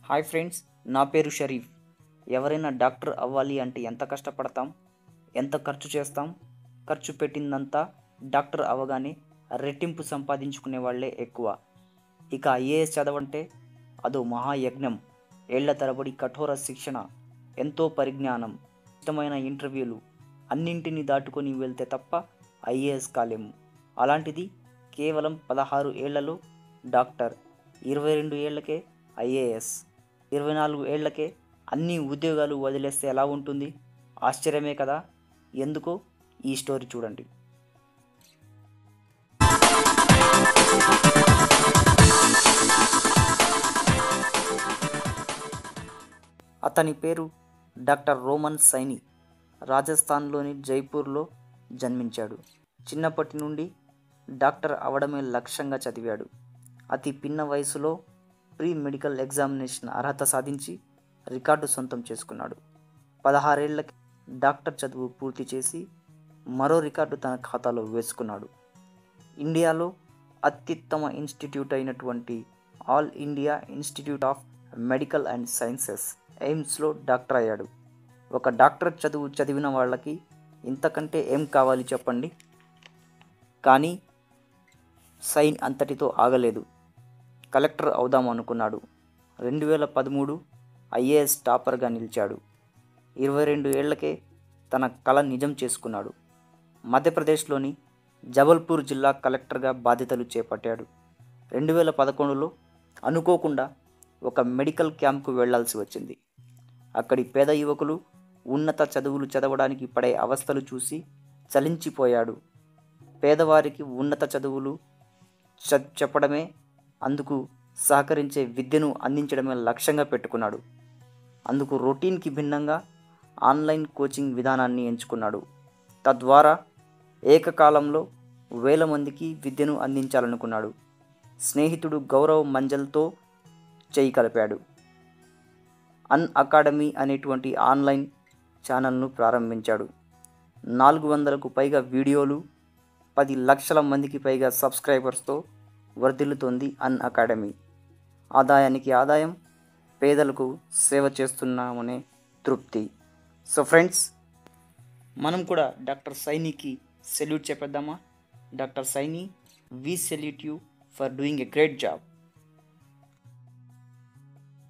Hi friends, నా పేరు షరీఫ్. ఎవరైనా డాక్టర్ అవ్వాలి అంటే ఎంత కష్టపడతాం, ఎంత ఖర్చు చేస్తాం? ఖర్చు పెట్టిందంతా డాక్టర్ అవ్వగానే రెట్టింపు సంపాదించుకునే వాళ్ళే ఎక్కువ. ఇక ఐఏఎస్ చదవంటే అదో మహాయజ్ఞం. ఏళ్ల తరబడి కఠోర శిక్షణ, ఎంతో పరిజ్ఞానం, ఇష్టమైన ఇంటర్వ్యూలు అన్నింటినీ దాటుకొని వెళ్తే తప్ప ఐఏఎస్ కాలేము. అలాంటిది కేవలం 16 ఏళ్లలో డాక్టర్, 22 ఏళ్లకే ఐఏఎస్, 24 ఏళ్లకే అన్ని ఉద్యోగాలు వదిలేస్తే ఎలా ఉంటుంది? ఆశ్చర్యమే కదా. ఎందుకో ఈ స్టోరీ చూడండి. అతని పేరు డాక్టర్ రోమన్ సైని. రాజస్థాన్లోని జైపూర్లో జన్మించాడు. చిన్నప్పటి నుండి డాక్టర్ అవడమే లక్ష్యంగా చదివాడు. అతి పిన్న వయసులో ప్రీ మెడికల్ ఎగ్జామినేషన్ అర్హత సాధించి రికార్డు సొంతం చేసుకున్నాడు. 16 ఏళ్లకి డాక్టర్ చదువు పూర్తి చేసి మరో రికార్డు తన ఖాతాలో వేసుకున్నాడు. ఇండియాలో అత్యుత్తమ ఇన్స్టిట్యూట్ అయినటువంటి All India Institute of Medical and Sciences ఎయిమ్స్లో డాక్టర్ అయ్యాడు. ఒక డాక్టర్ చదువు చదివిన వాళ్ళకి ఇంతకంటే ఏం కావాలి చెప్పండి. కానీ సైన్ అంతటితో ఆగలేదు. కలెక్టర్ అవుదాం అనుకున్నాడు. 2013 ఐఏఎస్ టాపర్గా నిలిచాడు. 22 ఏళ్లకే తన కల నిజం చేసుకున్నాడు. మధ్యప్రదేశ్లోని జబల్పూర్ జిల్లా కలెక్టర్గా బాధ్యతలు చేపట్టాడు. 2011లో అనుకోకుండా ఒక మెడికల్ క్యాంప్కు వెళ్లాల్సి వచ్చింది. అక్కడి పేద యువకులు ఉన్నత చదువులు చదవడానికి పడే అవస్థలు చూసి చలించిపోయాడు. పేదవారికి ఉన్నత చదువులు చెప్పడమే, అందుకు సహకరించే విద్యను అందించడమే లక్ష్యంగా పెట్టుకున్నాడు. అందుకు రొటీన్కి భిన్నంగా ఆన్లైన్ కోచింగ్ విధానాన్ని ఎంచుకున్నాడు. తద్వారా ఏకకాలంలో వేల మందికి విద్యను అందించాలనుకున్నాడు. స్నేహితుడు గౌరవ్ మంజల్తో చేయి కలిపాడు. అన్ అకాడమీ అనేటువంటి ఆన్లైన్ ఛానల్ను ప్రారంభించాడు. 400కు పైగా వీడియోలు, 10 లక్షల మందికి పైగా సబ్స్క్రైబర్స్తో వర్ధిల్లుతోంది అన్ అకాడమీ. ఆదాయానికి ఆదాయం, పేదలకు సేవ చేస్తున్నామనే తృప్తి. సో ఫ్రెండ్స్, మనం కూడా డాక్టర్ సైనికి సెల్యూట్ చెప్పేద్దామా? Doctor Saini, we salute you for doing a great job.